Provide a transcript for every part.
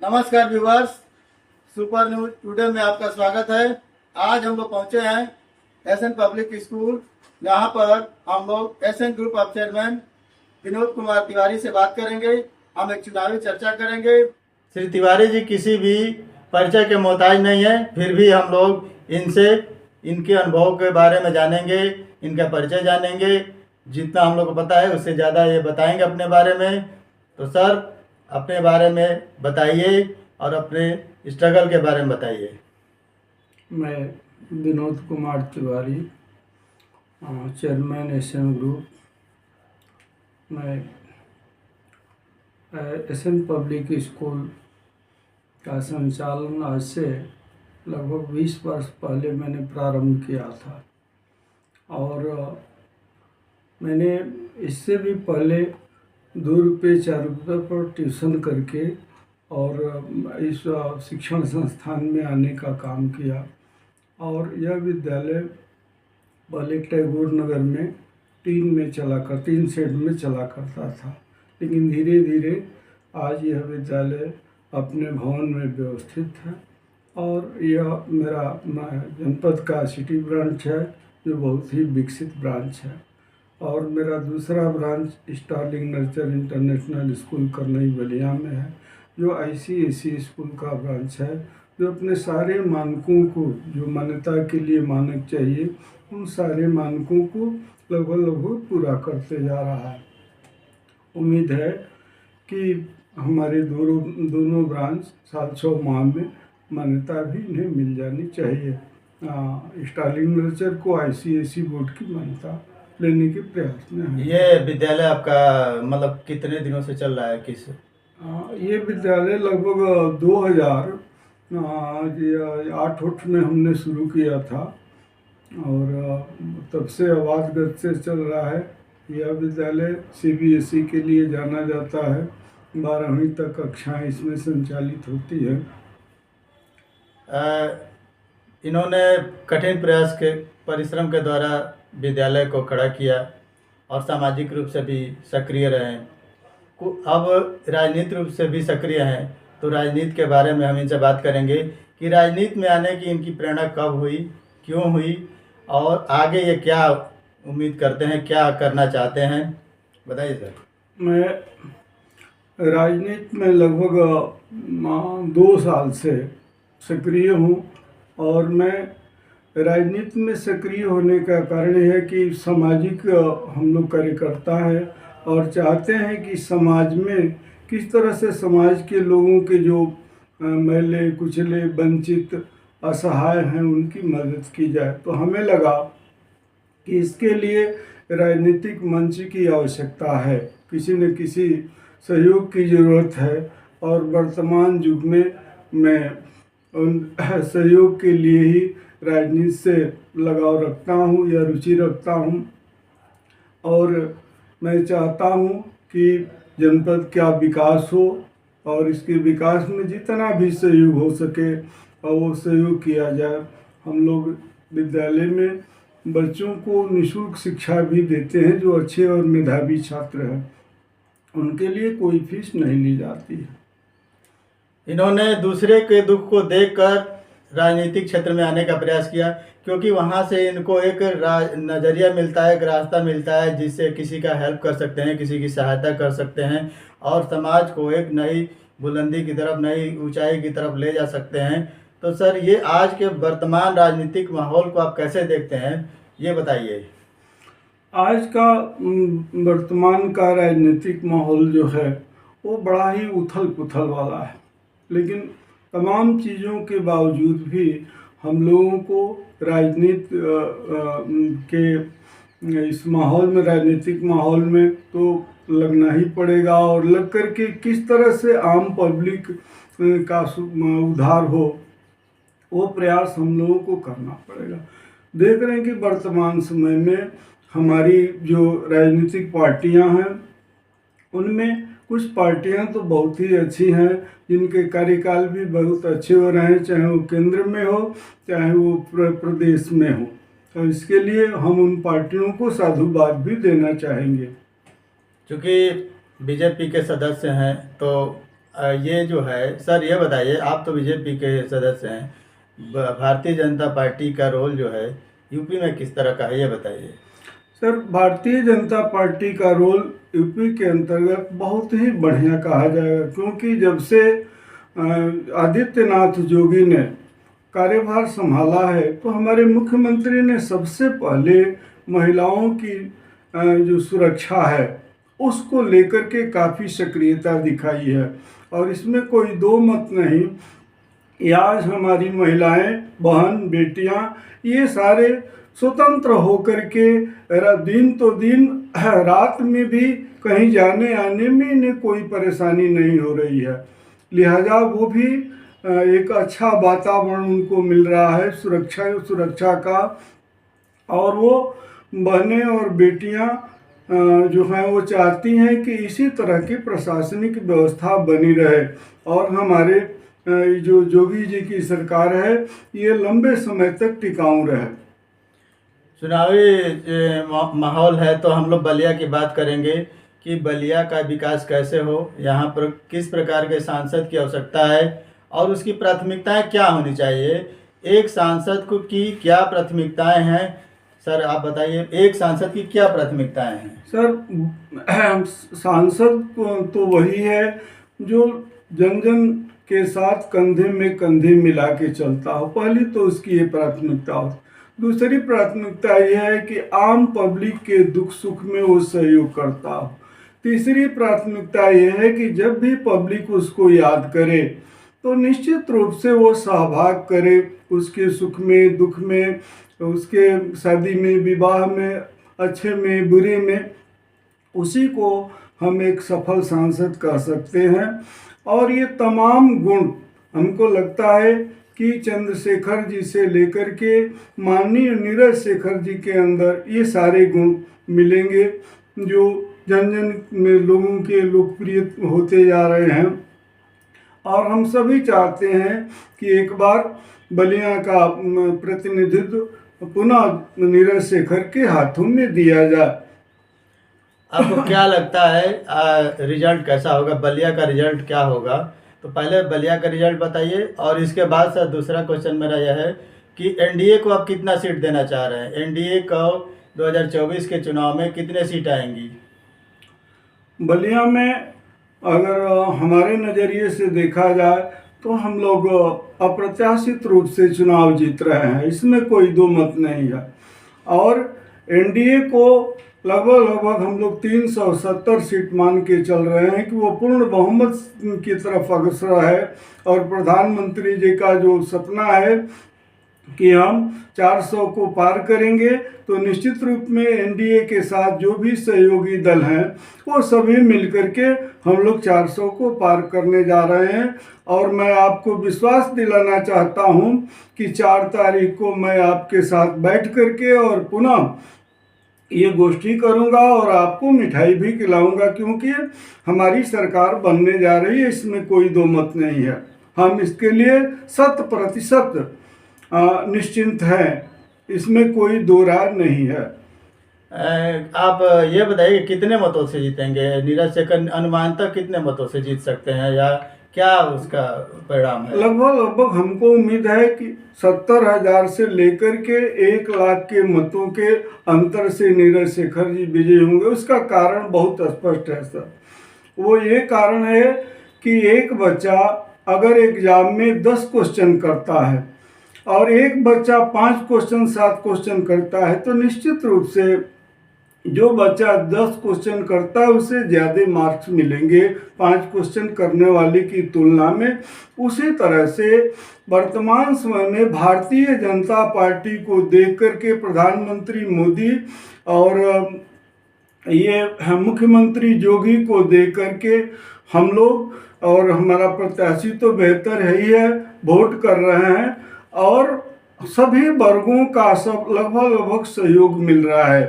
नमस्कार viewers, super news today में आपका स्वागत है। आज हम लोग पहुंचे हैं एसएन पब्लिक स्कूल। यहाँ पर हम लोग SN group of chairman Vinod Kumar Tiwari से बात करेंगे। हम एक चुनावी चर्चा करेंगे। श्री तिवारी जी किसी भी परिचय के मोहताज नहीं है, फिर भी हम लोग इनसे इनके अनुभव के बारे में जानेंगे, इनका परिचय जानेंगे। जितना हम लोग को पता है उससे ज़्यादा ये बताएंगे अपने बारे में। तो सर, अपने बारे में बताइए और अपने स्ट्रगल के बारे में बताइए। मैं Vinod Kumar Tiwari, chairman SN group. मैं एसएन पब्लिक स्कूल का संचालन आज से लगभग 20 वर्ष पहले मैंने प्रारंभ किया था और मैंने इससे भी पहले 2 रुपये 4 रुपये पर ट्यूशन करके और इस शिक्षण संस्थान में आने का काम किया। और यह विद्यालय पहले टैगोर नगर में 3 शेड में चला करता था, लेकिन धीरे धीरे आज यह विद्यालय अपने भवन में व्यवस्थित है और यह मेरा जनपद का सिटी ब्रांच है, जो बहुत ही विकसित ब्रांच है। और मेरा दूसरा branch Starling Nurture International school Karnai Ballia में है, जो ICSE स्कूल का ब्रांच है, जो अपने सारे मानकों को, जो मान्यता के लिए मानक चाहिए, उन सारे मानकों को लगभग पूरा करते जा रहा है। उम्मीद है कि हमारे दोनों ब्रांच 700 माह में मान्यता भी इन्हें मिल जानी चाहिए। स्टार्लिंग नर्चर को ICSE बोर्ड की मान्यता लेने के प्रयास में है। ये विद्यालय आपका मतलब कितने दिनों से चल रहा है? ये विद्यालय लगभग 2008 में हमने शुरू किया था और तब से आवाज़गत से चल रहा है। यह विद्यालय CBSE के लिए जाना जाता है। 12वीं तक कक्षाएं इसमें संचालित होती है। इन्होंने कठिन प्रयास के परिश्रम के द्वारा विद्यालय को खड़ा किया और सामाजिक रूप से भी सक्रिय रहे। अब राजनीतिक रूप से भी सक्रिय हैं, तो राजनीति के बारे में हम इनसे बात करेंगे कि राजनीति में आने की इनकी प्रेरणा कब हुई, क्यों हुई और आगे ये क्या उम्मीद करते हैं, क्या करना चाहते हैं, बताइए सर। मैं राजनीति में लगभग 2 साल से सक्रिय हूँ और मैं राजनीति में सक्रिय होने का कारण यह है कि सामाजिक हम लोग कार्यकर्ता हैं और चाहते हैं कि समाज में किस तरह से समाज के लोगों के जो मैले कुचले वंचित असहाय हैं उनकी मदद की जाए। तो हमें लगा कि इसके लिए राजनीतिक मंच की आवश्यकता है, किसी न किसी सहयोग की ज़रूरत है और वर्तमान युग में मैं उन सहयोग के लिए ही राजनीति से लगाव रखता हूँ या रुचि रखता हूँ और मैं चाहता हूँ कि जनपद का विकास हो और इसके विकास में जितना भी सहयोग हो सके और वो सहयोग किया जाए। हम लोग विद्यालय में बच्चों को निःशुल्क शिक्षा भी देते हैं, जो अच्छे और मेधावी छात्र हैं उनके लिए कोई फीस नहीं ली जाती है। इन्होंने दूसरे के दुख को देखकर राजनीतिक क्षेत्र में आने का प्रयास किया, क्योंकि वहाँ से इनको एक नज़रिया मिलता है, एक रास्ता मिलता है जिससे किसी का हेल्प कर सकते हैं, किसी की सहायता कर सकते हैं और समाज को एक नई बुलंदी की तरफ, नई ऊंचाई की तरफ ले जा सकते हैं। तो सर, ये आज के वर्तमान राजनीतिक माहौल को आप कैसे देखते हैं, ये बताइए। आज का वर्तमान का राजनीतिक माहौल जो है वो बड़ा ही उथल पुथल वाला है, लेकिन तमाम चीज़ों के बावजूद भी हम लोगों को राजनीति के इस माहौल में, राजनीतिक माहौल में तो लगना ही पड़ेगा और लग कर के किस तरह से आम पब्लिक का उद्धार हो, वो प्रयास हम लोगों को करना पड़ेगा। देख रहे हैं कि वर्तमान समय में हमारी जो राजनीतिक पार्टियां हैं उनमें कुछ पार्टियां तो बहुत ही अच्छी हैं, जिनके कार्यकाल भी बहुत अच्छे हो रहे हैं, चाहे वो केंद्र में हो चाहे वो प्रदेश में हो। तो इसके लिए हम उन पार्टियों को साधुवाद भी देना चाहेंगे। क्योंकि बीजेपी के सदस्य हैं तो ये जो है सर, ये बताइए, आप तो बीजेपी के सदस्य हैं, भारतीय जनता पार्टी का रोल जो है यूपी में किस तरह का है, ये बताइए। सर, भारतीय जनता पार्टी का रोल यूपी के अंतर्गत बहुत ही बढ़िया कहा जाएगा, क्योंकि जब से आदित्यनाथ जोगी ने कार्यभार संभाला है तो हमारे मुख्यमंत्री ने सबसे पहले महिलाओं की जो सुरक्षा है उसको लेकर के काफ़ी सक्रियता दिखाई है। और इसमें कोई दो मत नहीं, ये आज हमारी महिलाएं, बहन, बेटियां, ये सारे स्वतंत्र होकर के दिन तो दिन रात में भी कहीं जाने आने में इन्हें कोई परेशानी नहीं हो रही है। लिहाजा वो भी एक अच्छा वातावरण उनको मिल रहा है सुरक्षा का। और वो बहनें और बेटियां जो हैं वो चाहती हैं कि इसी तरह की प्रशासनिक व्यवस्था बनी रहे और हमारे जो जोगी जी की सरकार है ये लंबे समय तक टिकाऊ रहे। चुनावी माहौल है तो हम लोग बलिया की बात करेंगे कि बलिया का विकास कैसे हो, यहाँ पर किस प्रकार के सांसद की आवश्यकता है और उसकी प्राथमिकताएं क्या होनी चाहिए। एक सांसद को की क्या प्राथमिकताएं हैं, सर आप बताइए, एक सांसद की क्या प्राथमिकताएं हैं। सर, सांसद तो वही है जो जन जन के साथ कंधे में कंधे मिला के चलता हो, पहली तो उसकी ये प्राथमिकता हो। दूसरी प्राथमिकता यह है कि आम पब्लिक के दुख सुख में वो सहयोग करता हो। तीसरी प्राथमिकता यह है कि जब भी पब्लिक उसको याद करे तो निश्चित रूप से वो सहभाग करे उसके सुख में, दुख में, उसके शादी में, विवाह में, अच्छे में, बुरे में। उसी को हम एक सफल सांसद कह सकते हैं। और ये तमाम गुण हमको लगता है कि चंद्रशेखर जी से लेकर के माननीय नीरज शेखर जी के अंदर ये सारे गुण मिलेंगे जो जन जन में लोगों के लोकप्रिय होते जा रहे हैं। और हम सभी चाहते हैं कि एक बार बलिया का प्रतिनिधित्व पुनः नीरज शेखर के हाथों में दिया जाए। आपको क्या लगता है रिजल्ट कैसा होगा, बलिया का रिजल्ट क्या होगा? तो पहले बलिया का रिजल्ट बताइए और इसके बाद सर दूसरा क्वेश्चन मेरा यह है कि एनडीए को आप कितना सीट देना चाह रहे हैं? एनडीए को 2024 के चुनाव में कितने सीट आएंगी? बलिया में अगर हमारे नज़रिए से देखा जाए तो हम लोग अप्रत्याशित रूप से चुनाव जीत रहे हैं, इसमें कोई दो मत नहीं है। और एनडीए को लगभग हम लोग 370 सीट मान के चल रहे हैं कि वो पूर्ण बहुमत की तरफ अग्रसर है। और प्रधानमंत्री जी का जो सपना है कि हम 400 को पार करेंगे, तो निश्चित रूप में एनडीए के साथ जो भी सहयोगी दल हैं वो सभी मिलकर के हम लोग 400 को पार करने जा रहे हैं। और मैं आपको विश्वास दिलाना चाहता हूं कि 4 तारीख को मैं आपके साथ बैठ करके और पुनः ये गोष्ठी करूंगा और आपको मिठाई भी खिलाऊंगा, क्योंकि हमारी सरकार बनने जा रही है, इसमें कोई दो मत नहीं है। हम इसके लिए 100% निश्चिंत हैं, इसमें कोई दो राय नहीं है। आप ये बताइए कितने मतों से जीतेंगे? नीरज शेखर अनुमानतः कितने मतों से जीत सकते हैं या क्या उसका परिणाम है? लगभग हमको उम्मीद है कि 70,000 से लेकर के 1 लाख के मतों के अंतर से नीरज शेखर जी विजयी होंगे। उसका कारण बहुत स्पष्ट है सर। वो ये कारण है कि एक बच्चा अगर एग्जाम में 10 क्वेश्चन करता है और एक बच्चा 5 क्वेश्चन 7 क्वेश्चन करता है, तो निश्चित रूप से जो बच्चा 10 क्वेश्चन करता है उसे ज़्यादा मार्क्स मिलेंगे 5 क्वेश्चन करने वाले की तुलना में। उसी तरह से वर्तमान समय में भारतीय जनता पार्टी को देख करके प्रधानमंत्री मोदी और ये मुख्यमंत्री जोगी को देख करके हम लोग और हमारा प्रत्याशी तो बेहतर है ही है, वोट कर रहे हैं और सभी वर्गों का सब लगभग सहयोग मिल रहा है।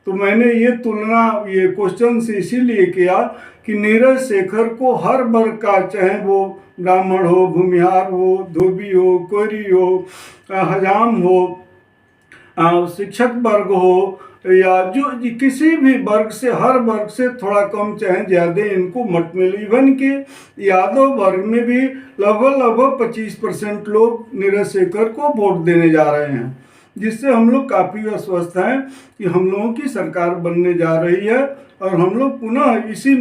तो मैंने ये तुलना ये क्वेश्चन से इसीलिए किया कि नीरज शेखर को हर वर्ग का, चाहे वो ब्राह्मण हो, भूमिहार हो, धोबी हो, कोरी हो, हजाम हो, शिक्षक वर्ग हो, या जो किसी भी वर्ग से, हर वर्ग से थोड़ा कम चाहे ज़्यादा इनको मत मिले। इवन कि यादव वर्ग में भी लगभग 25% लोग नीरज शेखर को वोट देने जा रहे हैं, जिससे हम लोग काफ़ी आश्वस्त हैं कि हम लोगों की सरकार बनने जा रही है और हम लोग पुनः इसी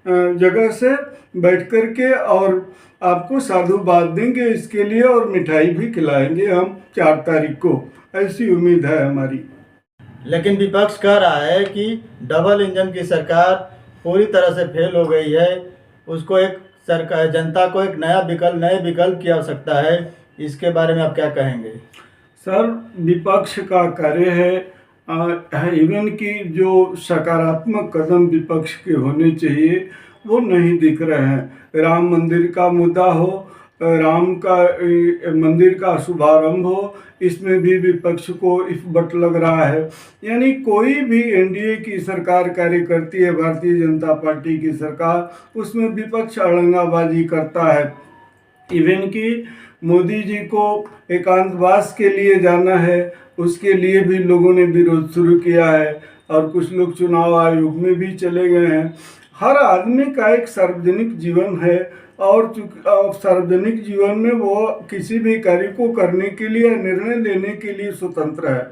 जगह से बैठ कर के और आपको साधुवाद देंगे इसके लिए, और मिठाई भी खिलाएंगे हम 4 तारीख को, ऐसी उम्मीद है हमारी। लेकिन विपक्ष कह रहा है कि डबल इंजन की सरकार पूरी तरह से फेल हो गई है, उसको एक सरकार, जनता को एक नए विकल्प की आवश्यकता है। इसके बारे में आप क्या कहेंगे? सर, विपक्ष का कार्य है इवन कि जो सकारात्मक कदम विपक्ष के होने चाहिए वो नहीं दिख रहे हैं। राम मंदिर का मुद्दा हो, राम का मंदिर का शुभारंभ हो, इसमें भी विपक्ष को इफ़बट लग रहा है। यानी कोई भी एनडीए की सरकार कार्य करती है, भारतीय जनता पार्टी की सरकार, उसमें विपक्ष अड़ंगाबाजी करता है। इवन कि मोदी जी को एकांतवास के लिए जाना है, उसके लिए भी लोगों ने विरोध शुरू किया है और कुछ लोग चुनाव आयोग में भी चले गए हैं। हर आदमी का एक सार्वजनिक जीवन है और सार्वजनिक जीवन में वो किसी भी कार्य को करने के लिए, निर्णय लेने के लिए स्वतंत्र है।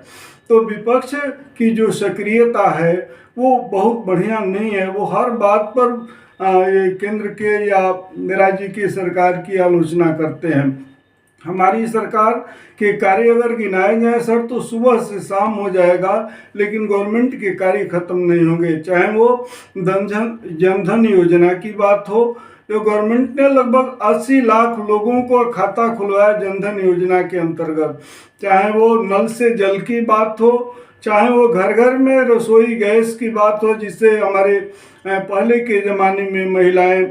तो विपक्ष की जो सक्रियता है वो बहुत बढ़िया नहीं है। वो हर बात पर केंद्र के या राज्य की सरकार की आलोचना करते हैं। हमारी सरकार के कार्य अगर गिनाए जाए सर तो सुबह से शाम हो जाएगा, लेकिन गवर्नमेंट के कार्य खत्म नहीं होंगे। चाहे वो जनधन योजना की बात हो, तो गवर्नमेंट ने लगभग 80 लाख लोगों को खाता खुलवाया जनधन योजना के अंतर्गत। चाहे वो नल से जल की बात हो, चाहे वो घर घर में रसोई गैस की बात हो, जिससे हमारे पहले के ज़माने में महिलाएं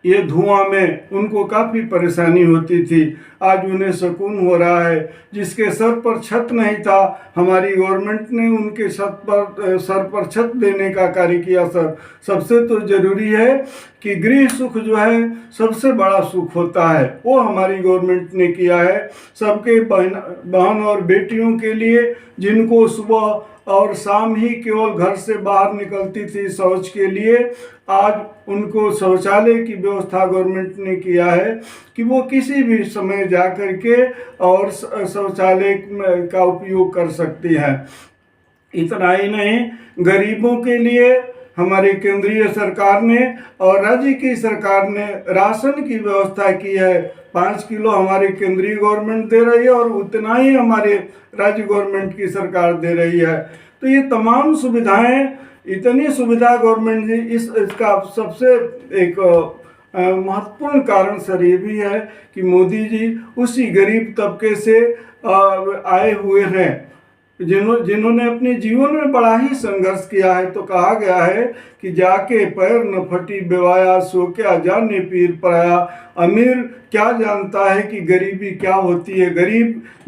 ये धुआं में उनको काफ़ी परेशानी होती थी, आज उन्हें सुकून हो रहा है। जिसके सर पर छत नहीं था, हमारी गवर्नमेंट ने उनके सर पर छत देने का कार्य किया। सर, सबसे तो ज़रूरी है कि गृह सुख जो है सबसे बड़ा सुख होता है, वो हमारी गवर्नमेंट ने किया है। सबके बहन और बेटियों के लिए, जिनको सुबह और शाम ही केवल घर से बाहर निकलती थी शौच के लिए, आज उनको शौचालय की व्यवस्था गवर्नमेंट ने किया है कि वो किसी भी समय जा कर के और शौचालय का उपयोग कर सकती हैं। इतना ही नहीं, गरीबों के लिए हमारी केंद्रीय सरकार ने और राज्य की सरकार ने राशन की व्यवस्था की है। 5 किलो हमारी केंद्रीय गवर्नमेंट दे रही है और उतना ही हमारे राज्य गवर्नमेंट की सरकार दे रही है। तो ये तमाम सुविधाएं, इतनी सुविधा गवर्नमेंट जी, इसका सबसे एक महत्वपूर्ण कारण सर ये भी है कि मोदी जी उसी गरीब तबके से आए हुए हैं जिन्होंने अपने जीवन में बड़ा ही संघर्ष किया है। तो कहा गया है कि जाके पैर न फटी बेवाया, सो क्या जाने पीर पराया। अमीर क्या जानता है कि गरीबी क्या होती है।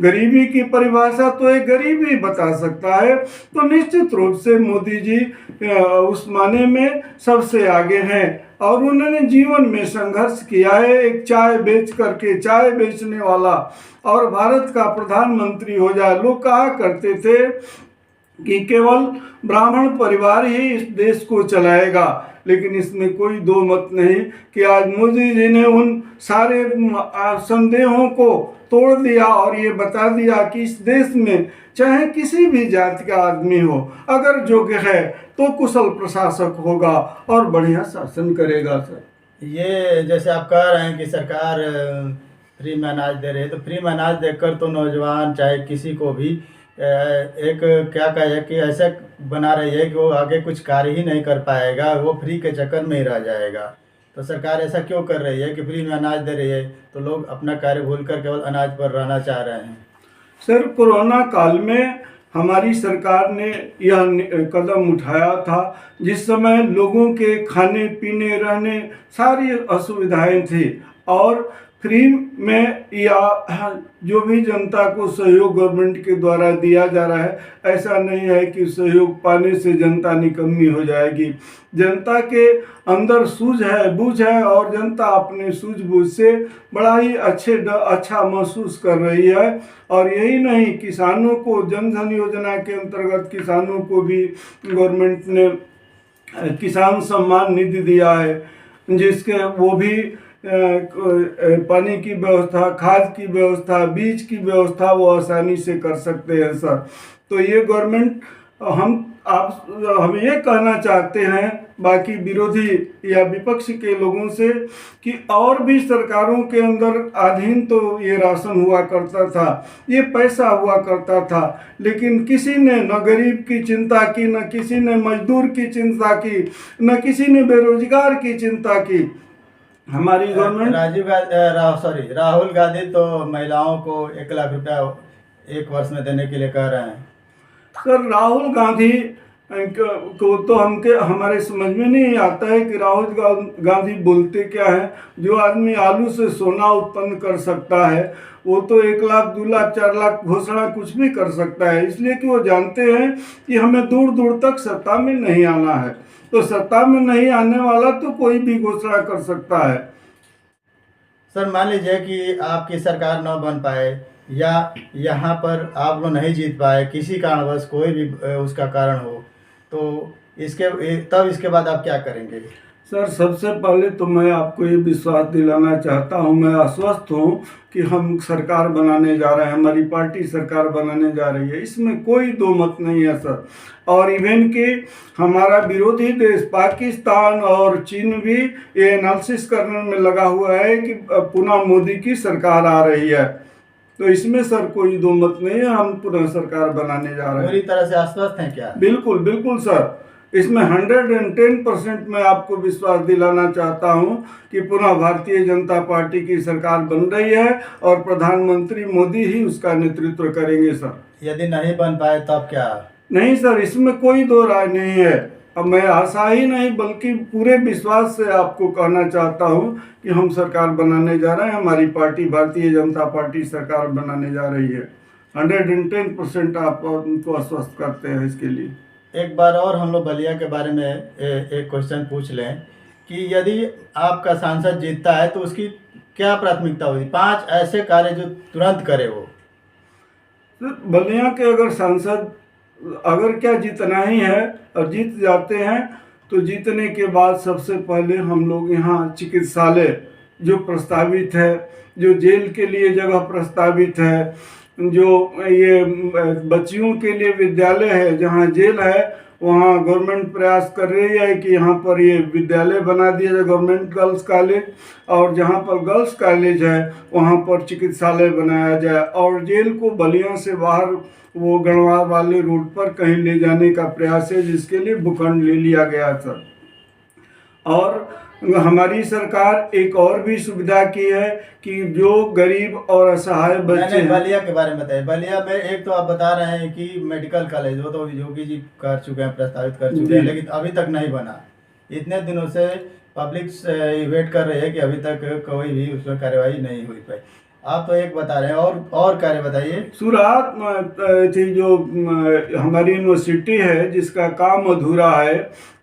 गरीबी की परिभाषा तो एक गरीब ही बता सकता है। तो निश्चित रूप से मोदी जी उस माने में सबसे आगे हैं और उन्होंने जीवन में संघर्ष किया है। एक चाय बेच करके, चाय बेचने वाला और भारत का प्रधानमंत्री हो जाए। लोग कहा करते थे कि केवल ब्राह्मण परिवार ही इस देश को चलाएगा, लेकिन इसमें कोई दो मत नहीं कि आज मोदी जी ने उन सारे संदेहों को तोड़ दिया और ये बता दिया कि इस देश में चाहे किसी भी जाति का आदमी हो, अगर योग्य है तो कुशल प्रशासक होगा और बढ़िया शासन करेगा। सर, ये जैसे आप कह रहे हैं कि सरकार फ्री में अनाज दे रही है, तो फ्री में अनाज देकर तो नौजवान चाहे किसी को भी एक क्या कहे कि ऐसा बना रही है कि वो आगे कुछ कार्य ही नहीं कर पाएगा, वो फ्री के चक्कर में ही रह जाएगा। तो सरकार ऐसा क्यों कर रही है कि फ्री में अनाज दे रही है तो लोग अपना कार्य भूलकर केवल अनाज पर रहना चाह रहे हैं? सर, कोरोना काल में हमारी सरकार ने यह कदम उठाया था जिस समय लोगों के खाने पीने रहने सारी असुविधाएं थी और फ्री में या जो भी जनता को सहयोग गवर्नमेंट के द्वारा दिया जा रहा है, ऐसा नहीं है कि सहयोग पाने से जनता निकम्मी हो जाएगी। जनता के अंदर सूझ है, बूझ है, और जनता अपने सूझबूझ से बड़ा ही अच्छा महसूस कर रही है। और यही नहीं, किसानों को जन धन योजना के अंतर्गत किसानों को भी गवर्नमेंट ने किसान सम्मान निधि दिया है, जिसके वो भी पानी की व्यवस्था, खाद की व्यवस्था, बीज की व्यवस्था वो आसानी से कर सकते हैं सर। तो ये गवर्नमेंट हम ये कहना चाहते हैं बाकी विरोधी या विपक्ष के लोगों से कि और भी सरकारों के अंदर अधीन तो ये राशन हुआ करता था, ये पैसा हुआ करता था, लेकिन किसी ने न गरीब की चिंता की, न किसी ने मजदूर की चिंता की, न किसी ने बेरोजगार की चिंता की। हमारी गवर्नमेंट राहुल गांधी तो महिलाओं को 1 लाख रुपया 1 वर्ष में देने के लिए कह रहे हैं। सर, राहुल गांधी को तो हमारे समझ में नहीं आता है कि राहुल गांधी बोलते क्या है। जो आदमी आलू से सोना उत्पन्न कर सकता है, वो तो 1 लाख, 2 लाख, 4 लाख घोषणा कुछ भी कर सकता है, इसलिए कि वो जानते हैं कि हमें दूर दूर तक सत्ता में नहीं आना है। तो सत्ता में नहीं आने वाला तो कोई भी घोषणा कर सकता है। सर, मान लीजिए कि आपकी सरकार न बन पाए या यहाँ पर आप लोग नहीं जीत पाए, किसी कारणवश कोई भी उसका कारण हो, तो इसके बाद आप क्या करेंगे? सर, सबसे पहले तो मैं आपको ये विश्वास दिलाना चाहता हूँ, मैं आश्वस्त हूँ कि हम सरकार बनाने जा रहे हैं, हमारी पार्टी सरकार बनाने जा रही है, इसमें कोई दो मत नहीं है सर। और इवन कि हमारा विरोधी देश पाकिस्तान और चीन भी ये एनालिसिस करने में लगा हुआ है कि पुनः मोदी की सरकार आ रही है। तो इसमें सर कोई दो मत नहीं है, हम पुनः सरकार बनाने जा रहे हैं। पूरी तरह से आश्वस्त हैं क्या? बिल्कुल बिल्कुल सर, इसमें 110% मैं आपको विश्वास दिलाना चाहता हूं कि पुनः भारतीय जनता पार्टी की सरकार बन रही है और प्रधानमंत्री मोदी ही उसका नेतृत्व करेंगे सर। यदि नहीं बन पाए तब क्या? नहीं सर, इसमें कोई दो राय नहीं है। अब मैं आशा ही नहीं बल्कि पूरे विश्वास से आपको कहना चाहता हूं कि हम सरकार बनाने जा रहे हैं, हमारी पार्टी भारतीय जनता पार्टी सरकार बनाने जा रही है। 110% आप उनको आश्वस्त करते हैं इसके लिए। एक बार और हम लोग बलिया के बारे में एक क्वेश्चन पूछ लें कि यदि आपका सांसद जीतता है तो उसकी क्या प्राथमिकता होगी? 5 ऐसे कार्य जो तुरंत करे वो। बलिया के अगर सांसद अगर क्या जीतना ही है और जीत जाते हैं तो जीतने के बाद सबसे पहले हम लोग यहाँ चिकित्सालय जो प्रस्तावित है, जो जेल के लिए जगह प्रस्तावित है, जो ये बच्चियों के लिए विद्यालय है, जहाँ जेल है वहाँ गवर्नमेंट प्रयास कर रही है कि यहाँ पर ये विद्यालय बना दिया जाए, गवर्नमेंट गर्ल्स कॉलेज, और जहाँ पर गर्ल्स कॉलेज है वहाँ पर चिकित्सालय बनाया जाए। और जेल को बलिया से बाहर वो गढ़वाल वाले रूट पर कहीं ले जाने का प्रयास है, जिसके लिए भूखंड ले लिया गया सर। और हमारी सरकार एक और भी सुविधा की है कि जो गरीब और असहाय बच्चे बलिया के बारे में बताइए। बलिया में एक तो आप बता रहे हैं कि मेडिकल कॉलेज वो तो योगी जी कर चुके हैं, प्रस्तावित कर चुके हैं, लेकिन अभी तक नहीं बना। इतने दिनों से पब्लिक वेट कर रही है कि अभी तक कोई भी उसमें कार्यवाही नहीं हुई पाई। आप तो एक बता रहे हैं, और कार्य बताइए। सुरात थी जो हमारी यूनिवर्सिटी है जिसका काम अधूरा है,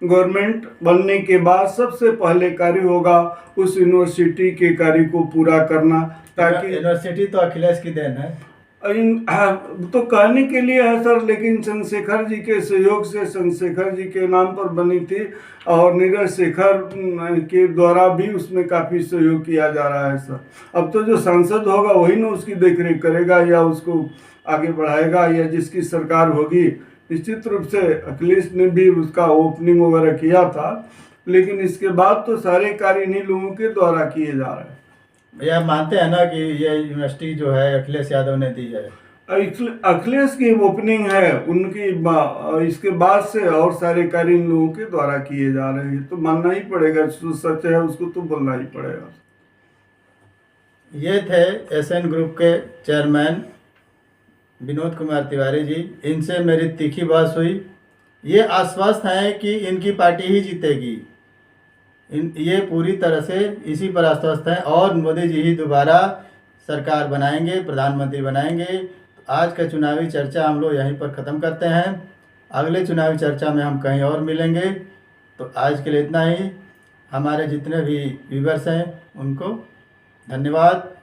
गवर्नमेंट बनने के बाद सबसे पहले कार्य होगा उस यूनिवर्सिटी के कार्य को पूरा करना, ताकि यूनिवर्सिटी तो अखिलेश की देन है। तो कहने के लिए है सर, लेकिन चंद्रशेखर जी के सहयोग से चंद्रशेखर जी के नाम पर बनी थी और नीरज शेखर के द्वारा भी उसमें काफ़ी सहयोग किया जा रहा है सर। अब तो जो सांसद होगा वही ना उसकी देखरेख करेगा या उसको आगे बढ़ाएगा, या जिसकी सरकार होगी। निश्चित रूप से अखिलेश ने भी उसका ओपनिंग वगैरह किया था, लेकिन इसके बाद तो सारे कार्य इन्हीं लोगों के द्वारा किए जा रहे हैं। भैया मानते हैं ना कि ये यूनिवर्सिटी जो है अखिलेश यादव ने दी है? अखिलेश की ओपनिंग है उनकी, इसके बाद से और सारे कार्य इन लोगों के द्वारा किए जा रहे हैं, तो मानना ही पड़ेगा, जो सच है उसको तो बोलना ही पड़ेगा। ये थे एसएन ग्रुप के चेयरमैन विनोद कुमार तिवारी जी। इनसे मेरी तीखी बहस हुई। ये आश्वस्त हैं कि इनकी पार्टी ही जीतेगी। ये पूरी तरह से इसी पर आश्वस्त हैं और मोदी जी ही दोबारा सरकार बनाएंगे, प्रधानमंत्री बनाएंगे। आज का चुनावी चर्चा हम लोग यहीं पर ख़त्म करते हैं। अगले चुनावी चर्चा में हम कहीं और मिलेंगे। तो आज के लिए इतना ही। हमारे जितने भी व्यूवर्स हैं उनको धन्यवाद।